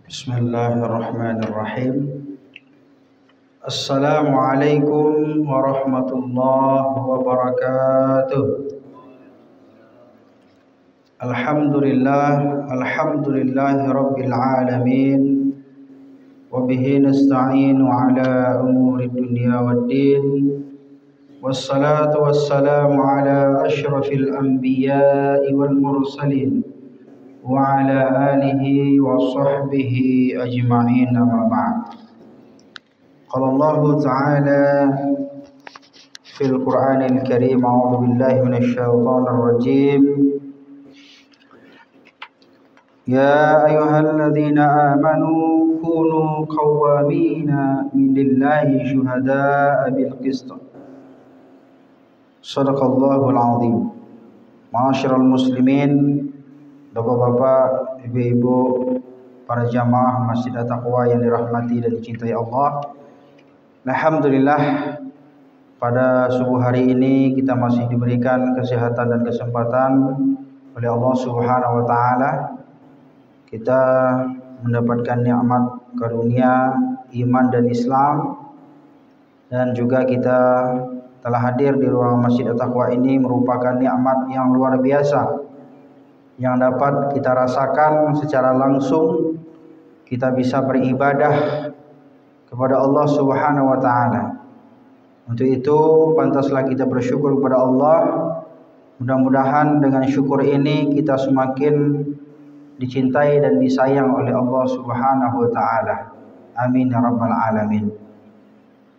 Bismillahirrahmanirrahim. Assalamualaikum warahmatullahi wabarakatuh. Alhamdulillahi rabbil alamin. Wa bihi nasta'inu ala umuri dunya waddin. Wassalatu wassalamu ala asyrafil anbiya'i wal mursalin wa ala alihi wa sahbihi ajma'in, amma ba'd. Qala Allah Ta'ala fil Qur'anil Karim, a'udzu billahi minasy syaithanir rajim. Ya ayyuhalladzina amanu kunu qawwamina lillahi syuhada'a bil qist. Shadaqallahul azim. Ma'asyiral muslimin, Bapak-bapak, ibu-ibu, para jamaah Masjid At-Taqwa yang dirahmati dan dicintai Allah. Alhamdulillah, pada subuh hari ini kita masih diberikan kesehatan dan kesempatan oleh Allah Subhanahu wa taala. Kita mendapatkan nikmat karunia iman dan Islam, dan juga kita telah hadir di ruang Masjid At-Taqwa ini merupakan nikmat yang luar biasa yang dapat kita rasakan secara langsung. Kita bisa beribadah kepada Allah Subhanahu wa taala. Untuk itu pantaslah kita bersyukur kepada Allah. Mudah-mudahan dengan syukur ini kita semakin dicintai dan disayang oleh Allah Subhanahu wa taala. Amin ya rabbal alamin.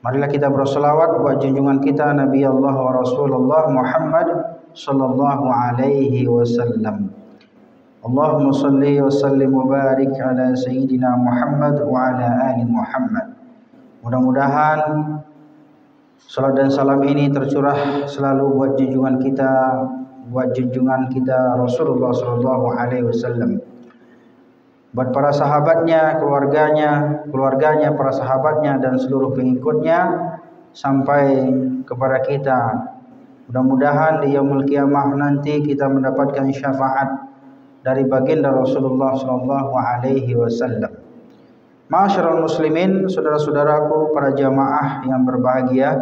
Marilah kita berselawat buat junjungan kita Nabi Allah wa Rasulullah Muhammad sallallahu alaihi wasallam. Allahumma salli wa sallim wa barik ala sayyidina Muhammad wa ala ali Muhammad. Mudah-mudahan salat dan salam ini tercurah selalu buat junjungan kita Rasulullah sallallahu alaihi wasallam. Buat para sahabatnya, keluarganya, para sahabatnya dan seluruh pengikutnya sampai kepada kita. Mudah-mudahan di yaumul qiyamah nanti kita mendapatkan syafaat dari baginda Rasulullah sallallahu alaihi wasallam. Ma'asyiral muslimin, saudara-saudaraku, para jamaah yang berbahagia.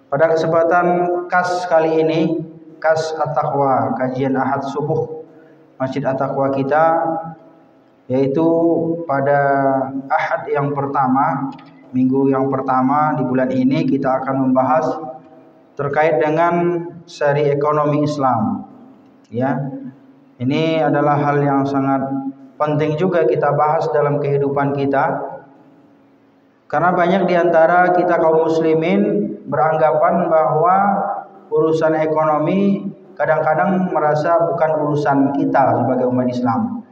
Pada kesempatan kas kali ini, kas At-Taqwa, kajian Ahad subuh Masjid At-Taqwa kita, yaitu pada Ahad yang pertama, minggu yang pertama di bulan ini, kita akan membahas terkait dengan seri ekonomi Islam. Ya. Ini adalah hal yang sangat penting juga kita bahas dalam kehidupan kita. Karena banyak di antara kita kaum muslimin beranggapan bahwa urusan ekonomi kadang-kadang merasa bukan urusan kita sebagai umat Islam.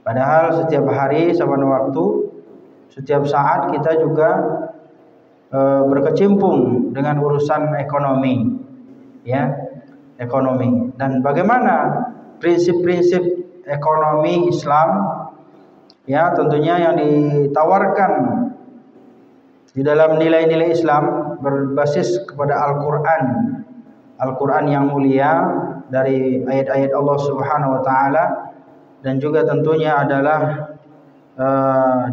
Padahal setiap hari, saban waktu, setiap saat kita juga berkecimpung dengan urusan ekonomi. Ya, ekonomi. Dan bagaimana prinsip-prinsip ekonomi Islam, ya, tentunya yang ditawarkan di dalam nilai-nilai Islam berbasis kepada Al-Quran yang mulia, dari ayat-ayat Allah Subhanahu wa taala, dan juga tentunya adalah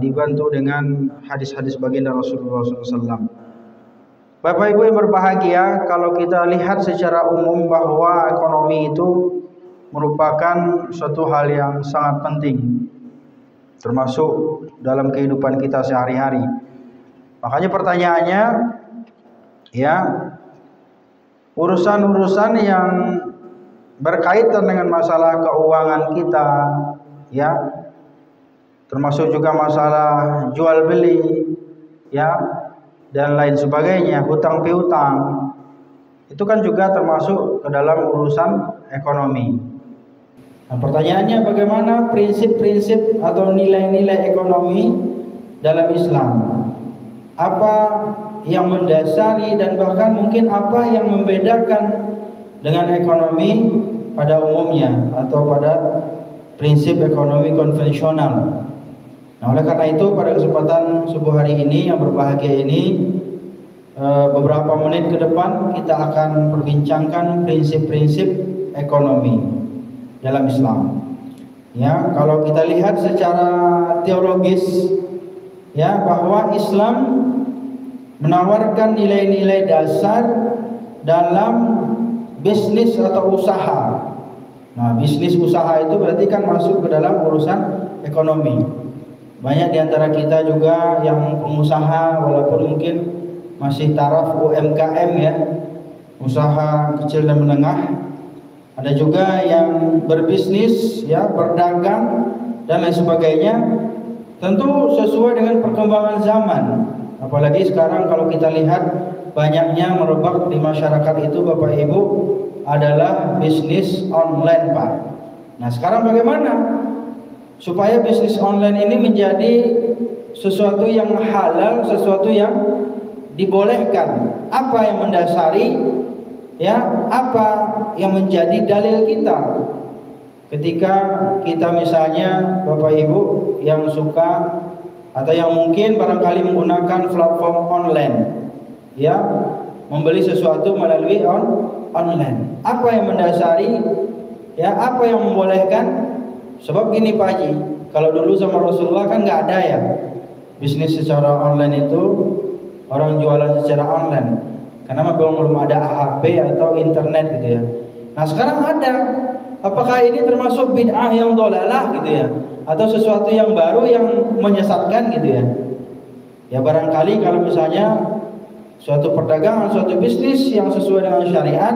dibantu dengan hadis-hadis baginda Rasulullah SAW. Bapak Ibu yang berbahagia, kalau kita lihat secara umum bahwa ekonomi itu merupakan suatu hal yang sangat penting, termasuk dalam kehidupan kita sehari-hari. Makanya pertanyaannya, ya, urusan-urusan yang berkaitan dengan masalah keuangan kita, ya, termasuk juga masalah jual beli, ya, dan lain sebagainya, hutang piutang, itu kan juga termasuk ke dalam urusan ekonomi. Nah, pertanyaannya, bagaimana prinsip-prinsip atau nilai-nilai ekonomi dalam Islam? Apa yang mendasari dan bahkan mungkin apa yang membedakan dengan ekonomi pada umumnya atau pada prinsip ekonomi konvensional? Nah, oleh karena itu pada kesempatan subuh hari ini yang berbahagia ini, beberapa menit ke depan kita akan perbincangkan prinsip-prinsip ekonomi dalam Islam. Ya, kalau kita lihat secara teologis, ya, bahwa Islam menawarkan nilai-nilai dasar dalam bisnis atau usaha. Nah, bisnis usaha itu berarti kan masuk ke dalam urusan ekonomi. Banyak di antara kita juga yang pengusaha, walaupun mungkin masih taraf UMKM, ya, usaha kecil dan menengah. Ada juga yang berbisnis, ya, berdagang dan lain sebagainya. Tentu sesuai dengan perkembangan zaman. Apalagi sekarang kalau kita lihat banyaknya merebak di masyarakat itu, Bapak Ibu, adalah bisnis online, Pak. Nah, sekarang bagaimana supaya bisnis online ini menjadi sesuatu yang halal, sesuatu yang dibolehkan? Apa yang mendasari, ya, apa yang menjadi dalil kita ketika kita misalnya, Bapak Ibu, yang suka atau yang mungkin barangkali menggunakan platform online, ya, membeli sesuatu melalui online. Apa yang mendasari, ya, apa yang membolehkan? Sebab gini Pak Haji, kalau dulu sama Rasulullah kan nggak ada, ya, bisnis secara online itu, orang jualan secara online, karena belum ada HP atau internet gitu, ya. Nah, sekarang ada. Apakah ini termasuk bid'ah yang dhalalah gitu, ya, atau sesuatu yang baru yang menyesatkan gitu, ya? Ya, barangkali kalau misalnya suatu perdagangan, suatu bisnis yang sesuai dengan syariat,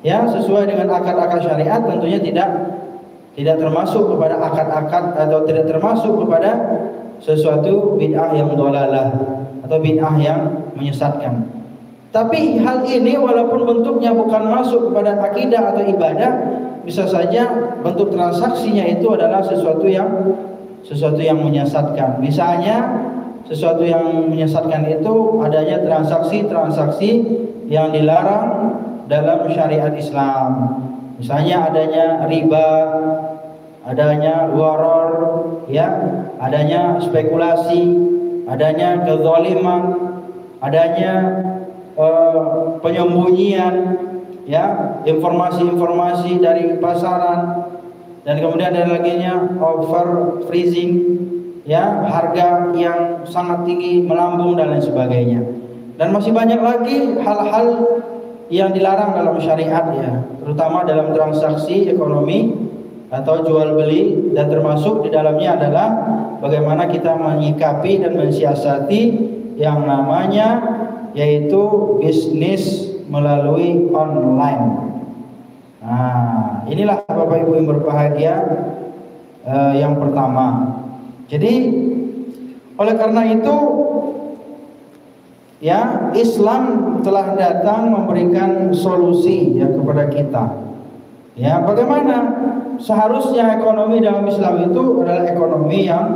ya, sesuai dengan akad-akad syariat, tentunya tidak termasuk kepada akad-akad atau tidak termasuk kepada sesuatu bid'ah yang dhalalah atau bid'ah yang menyesatkan. Tapi hal ini walaupun bentuknya bukan masuk kepada akidah atau ibadah, bisa saja bentuk transaksinya itu adalah sesuatu yang menyesatkan. Misalnya sesuatu yang menyesatkan itu adanya transaksi-transaksi yang dilarang dalam syariat Islam. Misalnya adanya riba, adanya gharar, ya, adanya spekulasi, adanya kezaliman, adanya penyembunyian, ya, informasi-informasi dari pasaran, dan kemudian ada laginya over freezing, ya, harga yang sangat tinggi melambung dan lain sebagainya. Dan masih banyak lagi hal-hal yang dilarang dalam syariat, ya, terutama dalam transaksi ekonomi atau jual beli, dan termasuk di dalamnya adalah bagaimana kita menyikapi dan mensiasati yang namanya yaitu bisnis melalui online. Nah, inilah Bapak Ibu yang berbahagia, yang pertama. Jadi oleh karena itu, ya, Islam telah datang memberikan solusi, ya, kepada kita. Ya, bagaimana seharusnya ekonomi dalam Islam itu adalah ekonomi yang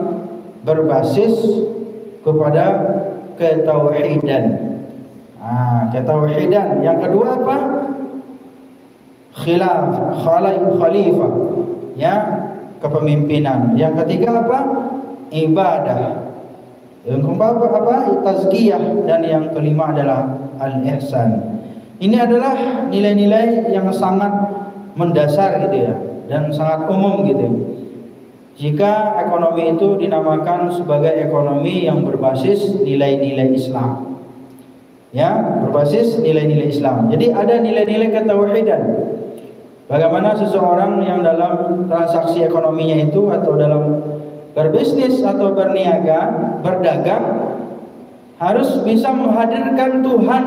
berbasis kepada ketauhidan. Ketauhidan. Yang kedua apa? Khalifah, ya, kepemimpinan. Yang ketiga apa? Ibadah. Yang keempat apa? Tazkiyah. Dan yang kelima adalah al-ihsan. Ini adalah nilai-nilai yang sangat mendasar gitu, ya, dan sangat umum gitu. Jika ekonomi itu dinamakan sebagai ekonomi yang berbasis nilai-nilai Islam, ya, berbasis nilai-nilai Islam. Jadi ada nilai-nilai ketauhidan. Bagaimana seseorang yang dalam transaksi ekonominya itu atau dalam berbisnis atau berniaga, berdagang, harus bisa menghadirkan Tuhan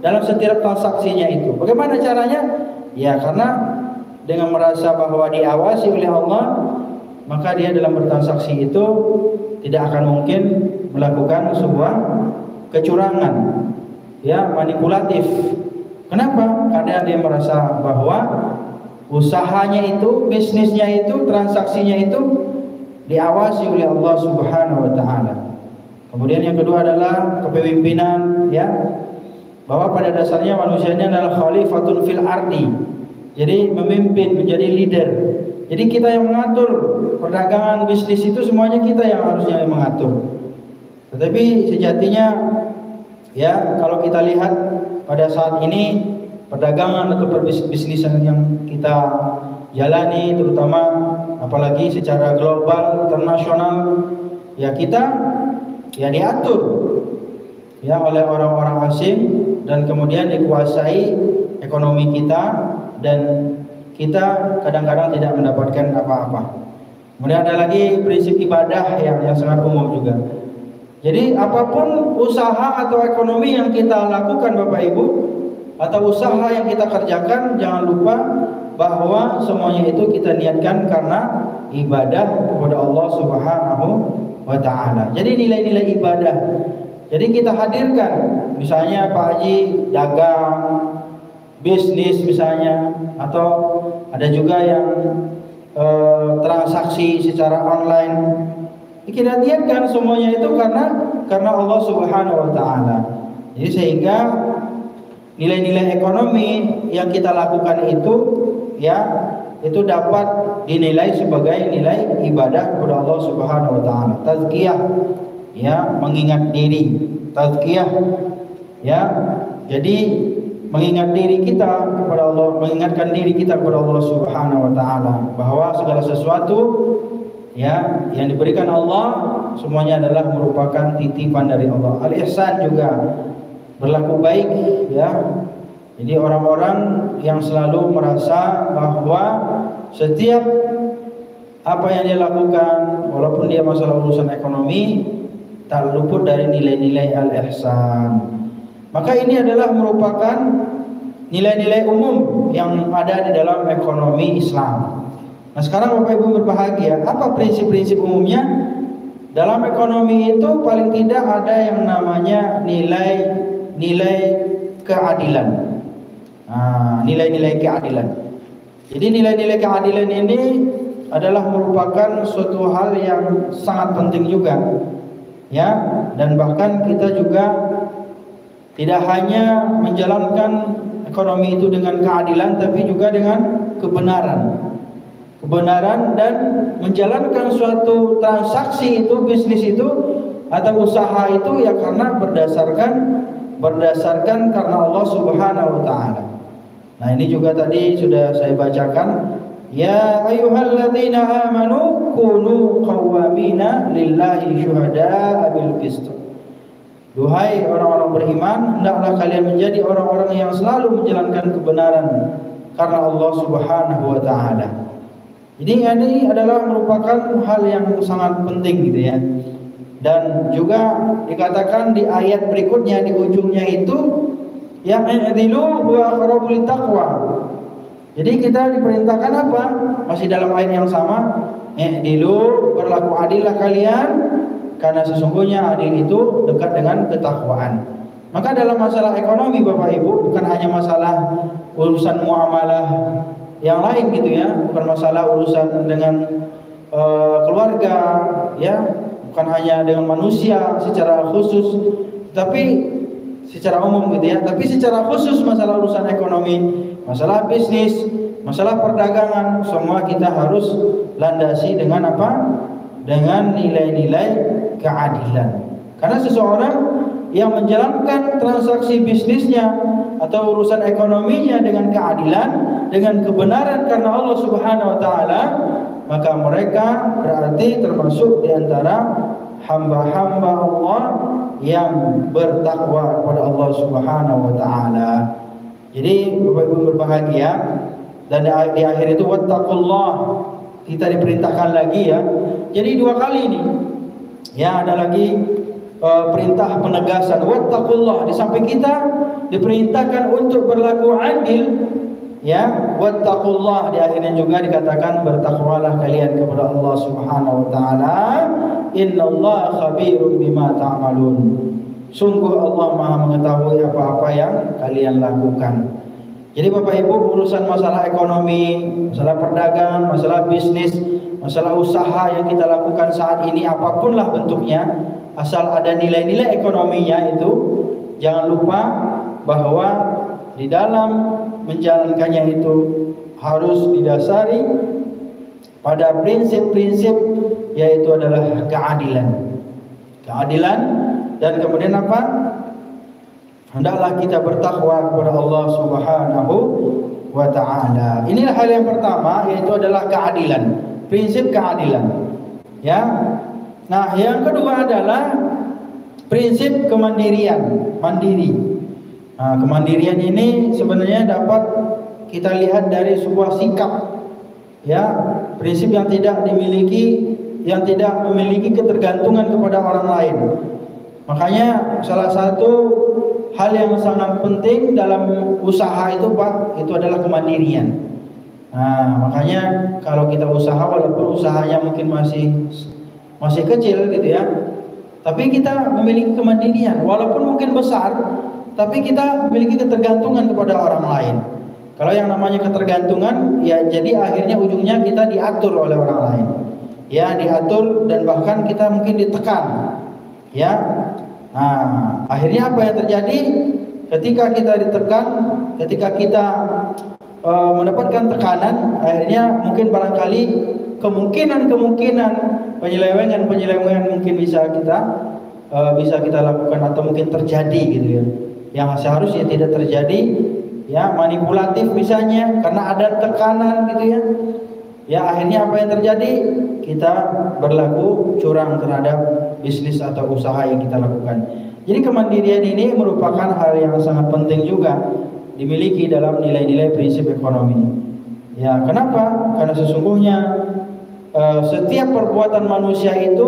dalam setiap transaksinya itu. Bagaimana caranya? Ya, karena dengan merasa bahwa diawasi oleh Allah, maka dia dalam bertransaksi itu tidak akan mungkin melakukan sebuah kecurangan, ya, manipulatif. Kenapa? Karena dia merasa bahwa usahanya itu, bisnisnya itu, transaksinya itu diawasi oleh Allah Subhanahu wa taala. Kemudian yang kedua adalah kepemimpinan, ya, bahwa pada dasarnya manusia ini adalah khalifatun fil ardi. Jadi memimpin, menjadi leader. Jadi kita yang mengatur perdagangan, bisnis itu semuanya kita yang harusnya mengatur. Tetapi sejatinya, ya, kalau kita lihat pada saat ini perdagangan atau perbisnisan yang kita jalani, terutama apalagi secara global, internasional, ya kita ya diatur ya oleh orang-orang asing dan kemudian dikuasai ekonomi kita, dan kita kadang-kadang tidak mendapatkan apa-apa. Kemudian ada lagi prinsip ibadah yang sangat umum juga. Jadi apapun usaha atau ekonomi yang kita lakukan Bapak Ibu, atau usaha yang kita kerjakan, jangan lupa bahwa semuanya itu kita niatkan karena ibadah kepada Allah Subhanahu wa ta'ala. Jadi nilai-nilai ibadah. Jadi kita hadirkan, misalnya Pak Haji dagang, bisnis misalnya, atau ada juga yang transaksi secara online. Kita niatkan semuanya itu karena Allah Subhanahu wa ta'ala. Jadi sehingga nilai-nilai ekonomi yang kita lakukan itu ya itu dapat dinilai sebagai nilai ibadah kepada Allah Subhanahu wa ta'ala. Tazkiyah ya, mengingat diri. Tazkiyah ya. Jadi mengingat diri kita kepada Allah, mengingatkan diri kita kepada Allah Subhanahu wa ta'ala bahwa segala sesuatu ya yang diberikan Allah semuanya adalah merupakan titipan dari Allah. Al-ihsan juga berlaku baik ya. Jadi orang-orang yang selalu merasa bahwa setiap apa yang dia lakukan, walaupun dia masalah urusan ekonomi, tak luput dari nilai-nilai al-ihsan. Maka ini adalah merupakan nilai-nilai umum yang ada di dalam ekonomi Islam. Nah sekarang Bapak Ibu berbahagia, apa prinsip-prinsip umumnya? Dalam ekonomi itu paling tidak ada yang namanya nilai keadilan. Nilai-nilai keadilan. Jadi nilai-nilai keadilan ini adalah merupakan suatu hal yang sangat penting juga. Ya, dan bahkan kita juga tidak hanya menjalankan ekonomi itu dengan keadilan, tapi juga dengan kebenaran. Kebenaran dan menjalankan suatu transaksi itu, bisnis itu atau usaha itu ya karena berdasarkan karena Allah Subhanahu wa ta'ala. Nah, ini juga tadi sudah saya bacakan, ya ayyuhalladzina amanu kunu qawwamina lillahi syuhada'a bil qist. Duhai orang-orang beriman, hendaklah kalian menjadi orang-orang yang selalu menjalankan kebenaran karena Allah Subhanahu wa ta'ala. Jadi ini adalah merupakan hal yang sangat penting gitu ya. Dan juga dikatakan di ayat berikutnya di ujungnya itu yang i'dilu wa aqrabu littaqwa. Jadi kita diperintahkan apa? Masih dalam ayat yang sama, i'dilu, berlaku adillah kalian karena sesungguhnya adil itu dekat dengan ketakwaan. Maka dalam masalah ekonomi Bapak Ibu, bukan hanya masalah urusan muamalah yang lain gitu ya, bukan masalah urusan dengan keluarga ya, bukan hanya dengan manusia secara khusus, tapi secara umum gitu ya. Tapi secara khusus masalah urusan ekonomi, masalah bisnis, masalah perdagangan, semua kita harus landasi dengan apa? Dengan nilai-nilai keadilan. Karena seseorang yang menjalankan transaksi bisnisnya atau urusan ekonominya dengan keadilan, dengan kebenaran karena Allah Subhanahu wa ta'ala, maka mereka berarti termasuk di antara hamba-hamba Allah yang bertakwa kepada Allah Subhanahu wa ta'ala. Jadi Bapak Ibu berbahagia, dan di akhir itu wattaqullah, kita diperintahkan lagi ya. Jadi dua kali ini ya, ada lagi perintah penegasan wattaqullah. Di samping kita diperintahkan untuk berlaku adil ya, wattaqullah, di akhirnya juga dikatakan bertakwalah kalian kepada Allah Subhanahu wa ta'ala. Innallaha khabirum bima ta'malun. Sungguh Allah Maha mengetahui apa-apa yang kalian lakukan. Jadi Bapak Ibu, urusan masalah ekonomi, masalah perdagangan, masalah bisnis, masalah usaha yang kita lakukan saat ini, apapun lah bentuknya, asal ada nilai-nilai ekonominya itu, jangan lupa bahwa di dalam menjalankannya itu harus didasari pada prinsip-prinsip, yaitu adalah keadilan. Keadilan, dan kemudian apa? Hendaklah kita bertakwa kepada Allah Subhanahu wa ta'ala. Inilah hal yang pertama, yaitu adalah keadilan, prinsip keadilan. Ya. Nah, yang kedua adalah prinsip kemandirian, mandiri. Nah, kemandirian ini sebenarnya dapat kita lihat dari sebuah sikap, ya, prinsip yang tidak memiliki ketergantungan kepada orang lain. Makanya salah satu hal yang sangat penting dalam usaha itu, Pak, itu adalah kemandirian. Nah, makanya kalau kita usaha, walaupun usahanya mungkin masih kecil gitu ya, tapi kita memiliki kemandirian, walaupun mungkin besar, tapi kita memiliki ketergantungan kepada orang lain. Kalau yang namanya ketergantungan, ya jadi akhirnya ujungnya kita diatur oleh orang lain. Ya, diatur dan bahkan kita mungkin ditekan. Ya. Nah, akhirnya apa yang terjadi ketika kita ditekan, ketika kita mendapatkan tekanan, akhirnya mungkin barangkali kemungkinan penyelewengan mungkin bisa kita lakukan atau mungkin terjadi gitu ya. Yang seharusnya tidak terjadi, ya, manipulatif misalnya karena ada tekanan gitu ya. Ya, akhirnya apa yang terjadi? Kita berlaku curang terhadap bisnis atau usaha yang kita lakukan. Jadi kemandirian ini merupakan hal yang sangat penting juga dimiliki dalam nilai-nilai prinsip ekonomi. Ya, kenapa? Karena sesungguhnya setiap perbuatan manusia itu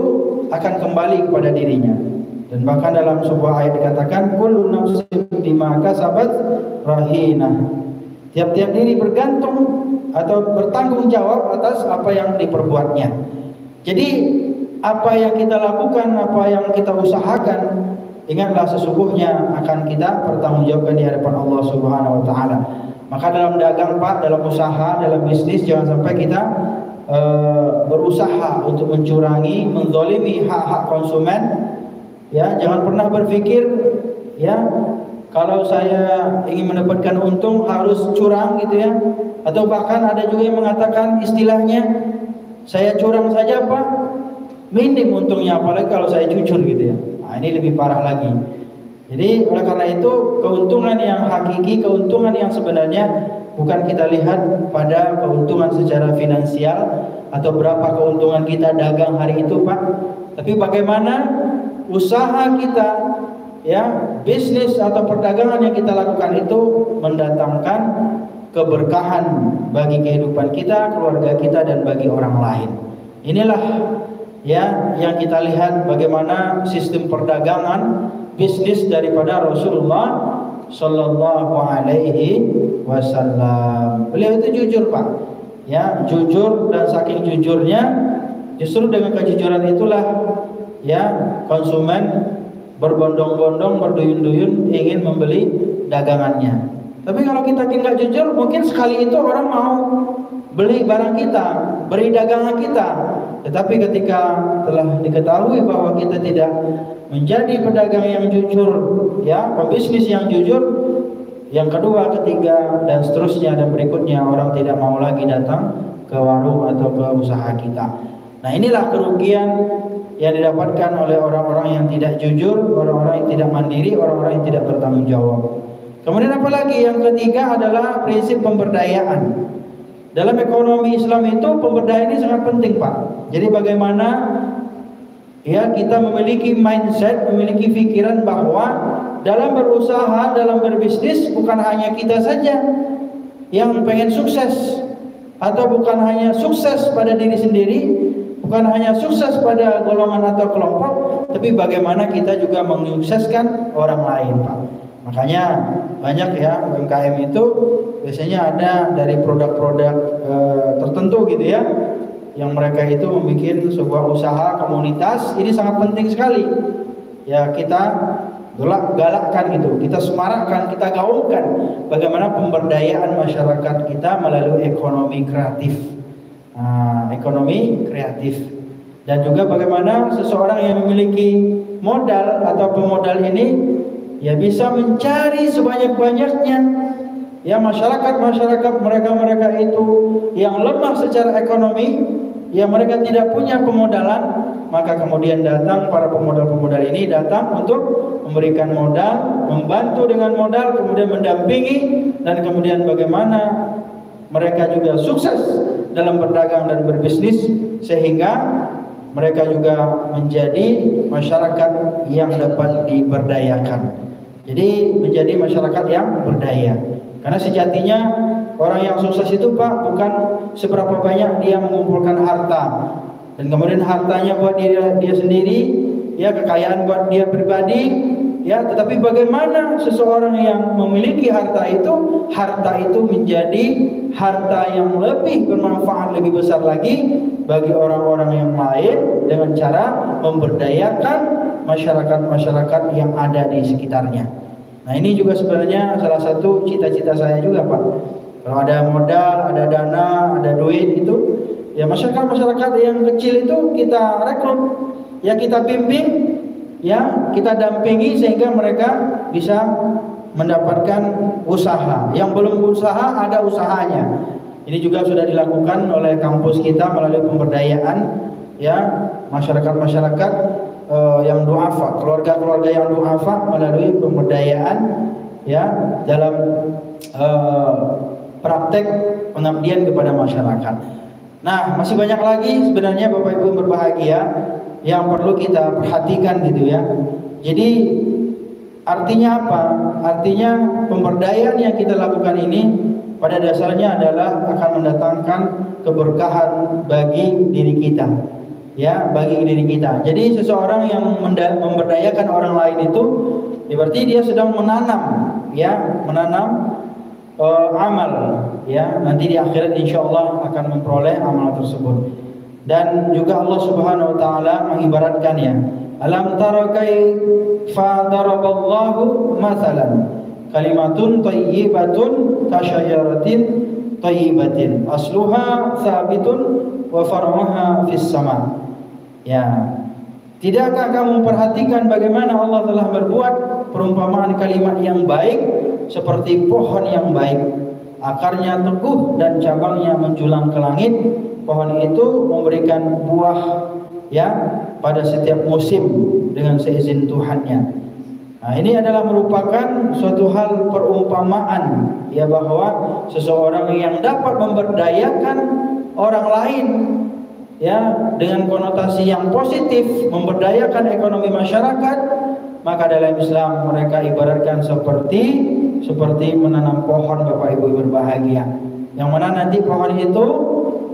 akan kembali kepada dirinya. Dan bahkan dalam sebuah ayat dikatakan kullu nafsin bima kasabat rahinah. Tiap-tiap diri bergantung atau bertanggung jawab atas apa yang diperbuatnya. Jadi apa yang kita lakukan, apa yang kita usahakan, ingatlah sesungguhnya akan kita bertanggungjawabkan di hadapan Allah Subhanahu wa taala. Maka dalam dagang, Pak, dalam usaha, dalam bisnis, jangan sampai kita berusaha untuk mencurangi, menzalimi hak-hak konsumen. Ya, jangan pernah berpikir, ya, kalau saya ingin mendapatkan untung harus curang gitu ya. Atau bahkan ada juga yang mengatakan istilahnya, saya curang saja, Pak, minim untungnya, apalagi kalau saya jujur gitu ya. Nah, ini lebih parah lagi. Jadi oleh karena itu, keuntungan yang hakiki, keuntungan yang sebenarnya bukan kita lihat pada keuntungan secara finansial atau berapa keuntungan kita dagang hari itu, Pak, tapi bagaimana usaha kita, ya, bisnis atau perdagangan yang kita lakukan itu mendatangkan keberkahan bagi kehidupan kita, keluarga kita, dan bagi orang lain. Inilah, ya, yang kita lihat bagaimana sistem perdagangan bisnis daripada Rasulullah Sallallahu Alaihi Wasallam. Beliau itu jujur, Pak, ya, jujur, dan saking jujurnya justru dengan kejujuran itulah, ya, konsumen berbondong-bondong, berduyun-duyun ingin membeli dagangannya. Tapi kalau kita tidak jujur, mungkin sekali itu orang mau beli barang kita, beli dagangan kita. Tetapi ketika telah diketahui bahwa kita tidak menjadi pedagang yang jujur, ya, pebisnis yang jujur, yang kedua, ketiga, dan seterusnya dan berikutnya, orang tidak mau lagi datang ke warung atau ke usaha kita. Nah, inilah kerugian yang didapatkan oleh orang-orang yang tidak jujur, orang-orang yang tidak mandiri, orang-orang yang tidak bertanggung jawab. Kemudian apalagi yang ketiga adalah prinsip pemberdayaan. Dalam ekonomi Islam itu pemberdayaan ini sangat penting, Pak. Jadi bagaimana, ya, kita memiliki mindset, memiliki pikiran bahwa dalam berusaha, dalam berbisnis, bukan hanya kita saja yang pengen sukses, atau bukan hanya sukses pada diri sendiri, bukan hanya sukses pada golongan atau kelompok, tapi bagaimana kita juga menyukseskan orang lain, Pak. Makanya banyak, ya, UMKM itu biasanya ada dari produk-produk tertentu gitu ya, yang mereka itu membuat sebuah usaha komunitas. Ini sangat penting sekali, ya, kita galakkan gitu, kita semarakkan, kita gaungkan bagaimana pemberdayaan masyarakat kita melalui ekonomi kreatif. Ekonomi kreatif, dan juga bagaimana seseorang yang memiliki modal atau pemodal ini, ya, bisa mencari sebanyak-banyaknya, ya, masyarakat mereka itu yang lemah secara ekonomi, ya, mereka tidak punya pemodalan, maka kemudian datang para pemodal-pemodal ini datang untuk memberikan modal, membantu dengan modal, kemudian mendampingi, dan kemudian bagaimana mereka juga sukses dalam berdagang dan berbisnis, sehingga mereka juga menjadi masyarakat yang dapat diberdayakan. Jadi menjadi masyarakat yang berdaya. Karena sejatinya orang yang sukses itu Pak, bukan seberapa banyak dia mengumpulkan harta dan kemudian hartanya buat dia sendiri, ya, kekayaan buat dia pribadi, ya, tetapi bagaimana seseorang yang memiliki harta itu menjadi harta yang lebih bermanfaat, lebih besar lagi bagi orang-orang yang lain dengan cara memberdayakan masyarakat-masyarakat yang ada di sekitarnya. Nah, ini juga sebenarnya salah satu cita-cita saya juga Pak. Kalau ada modal, ada dana, ada duit itu, ya masyarakat-masyarakat yang kecil itu kita rekrut, ya kita bimbing, ya kita dampingi sehingga mereka bisa mendapatkan usaha. Yang belum usaha ada usahanya. Ini juga sudah dilakukan oleh kampus kita melalui pemberdayaan, ya, masyarakat-masyarakat yang duafa, keluarga-keluarga yang duafa melalui pemberdayaan, ya, dalam praktek pengabdian kepada masyarakat. Nah, masih banyak lagi sebenarnya Bapak Ibu yang berbahagia yang perlu kita perhatikan gitu ya. Jadi artinya apa? Artinya pemberdayaan yang kita lakukan ini pada dasarnya adalah akan mendatangkan keberkahan bagi diri kita, ya, bagi diri kita. Jadi seseorang yang memberdayakan orang lain itu, ya, berarti dia sedang menanam, ya, menanam amal, ya, nanti di akhirat insyaallah akan memperoleh amal tersebut. Dan juga Allah Subhanahu wa taala mengibaratkannya, alam tara kaifa daraballahu mathalan kalimatun thayyibatun kasyajaratin thayyibatin asluha tsabitun wa far'uha fis sama. Ya, tidakkah kamu perhatikan bagaimana Allah telah berbuat perumpamaan kalimat yang baik seperti pohon yang baik, akarnya teguh dan cabangnya menjulang ke langit. Pohon itu memberikan buah, ya, pada setiap musim dengan seizin Tuhannya. Nah, ini adalah merupakan suatu hal perumpamaan, ya, bahwa seseorang yang dapat memberdayakan orang lain, ya, dengan konotasi yang positif, memberdayakan ekonomi masyarakat, maka dalam Islam mereka ibaratkan seperti menanam pohon Bapak Ibu berbahagia. Yang mana nanti pohon itu,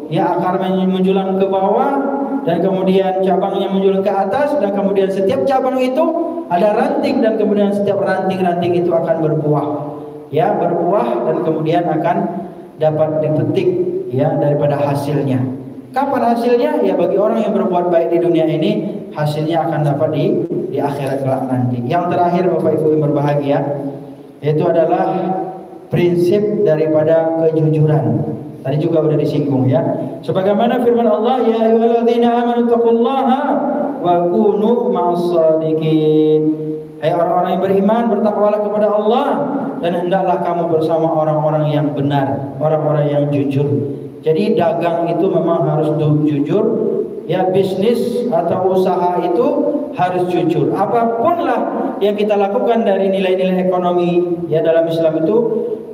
ya, akarnya menjulang ke bawah dan kemudian cabangnya menjulang ke atas, dan kemudian setiap cabang itu ada ranting, dan kemudian setiap ranting-ranting itu akan berbuah, ya, berbuah, dan kemudian akan dapat dipetik, ya, daripada hasilnya. Kapan hasilnya? Ya, bagi orang yang berbuat baik di dunia ini, hasilnya akan dapat di akhirat kelak nanti. Yang terakhir Bapak Ibu yang berbahagia, yaitu adalah prinsip daripada kejujuran. Tadi juga sudah disinggung, ya. Sebagaimana firman Allah, ya ayyuhalladzina amanu taqullaha wa kunu ma'as-shadiqin. Hai orang-orang yang beriman, bertakwalah kepada Allah dan hendaklah kamu bersama orang-orang yang benar, orang-orang yang jujur. Jadi dagang itu memang harus jujur, ya, bisnis atau usaha itu harus jujur. Apapun lah yang kita lakukan dari nilai-nilai ekonomi, ya, dalam Islam itu,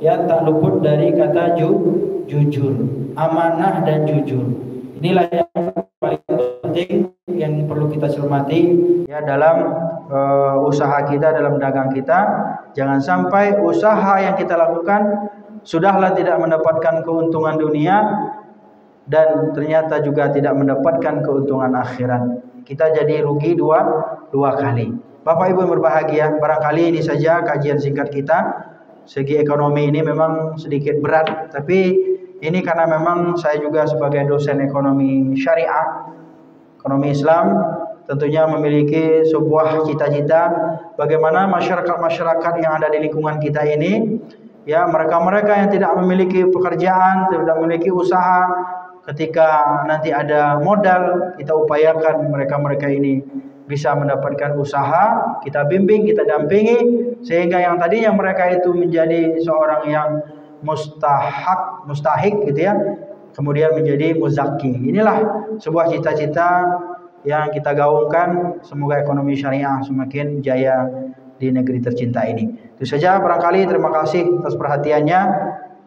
ya, tak luput dari kata jujur, amanah dan jujur. Inilah yang paling penting yang perlu kita cermati, ya, dalam usaha kita, dalam dagang kita. Jangan sampai usaha yang kita lakukan sudahlah tidak mendapatkan keuntungan dunia dan ternyata juga tidak mendapatkan keuntungan akhirat. Kita jadi rugi dua kali. Bapak Ibu yang berbahagia, barangkali ini saja kajian singkat kita. Segi ekonomi ini memang sedikit berat, tapi ini karena memang saya juga sebagai dosen ekonomi syariah, ekonomi Islam, tentunya memiliki sebuah cita-cita bagaimana masyarakat-masyarakat yang ada di lingkungan kita ini, ya, mereka-mereka yang tidak memiliki pekerjaan, tidak memiliki usaha, ketika nanti ada modal, kita upayakan mereka-mereka ini bisa mendapatkan usaha, kita bimbing, kita dampingi, sehingga yang tadinya mereka itu menjadi seorang yang mustahik gitu, ya, kemudian menjadi muzaki. Inilah sebuah cita-cita yang kita gaungkan. Semoga ekonomi syariah semakin jaya di negeri tercinta ini. Itu saja, barangkali terima kasih atas perhatiannya.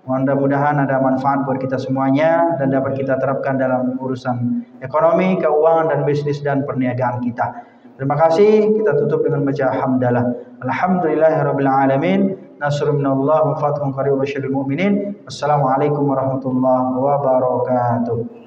Mudah-mudahan ada manfaat buat kita semuanya dan dapat kita terapkan dalam urusan ekonomi, keuangan dan bisnis dan perniagaan kita. Terima kasih. Kita tutup dengan baca hamdalah. Alhamdulillahirabbil alamin. Nasrun minallah wa fathun qarib wa basyiril mu'minin. Wassalamualaikum warahmatullahi wabarakatuh.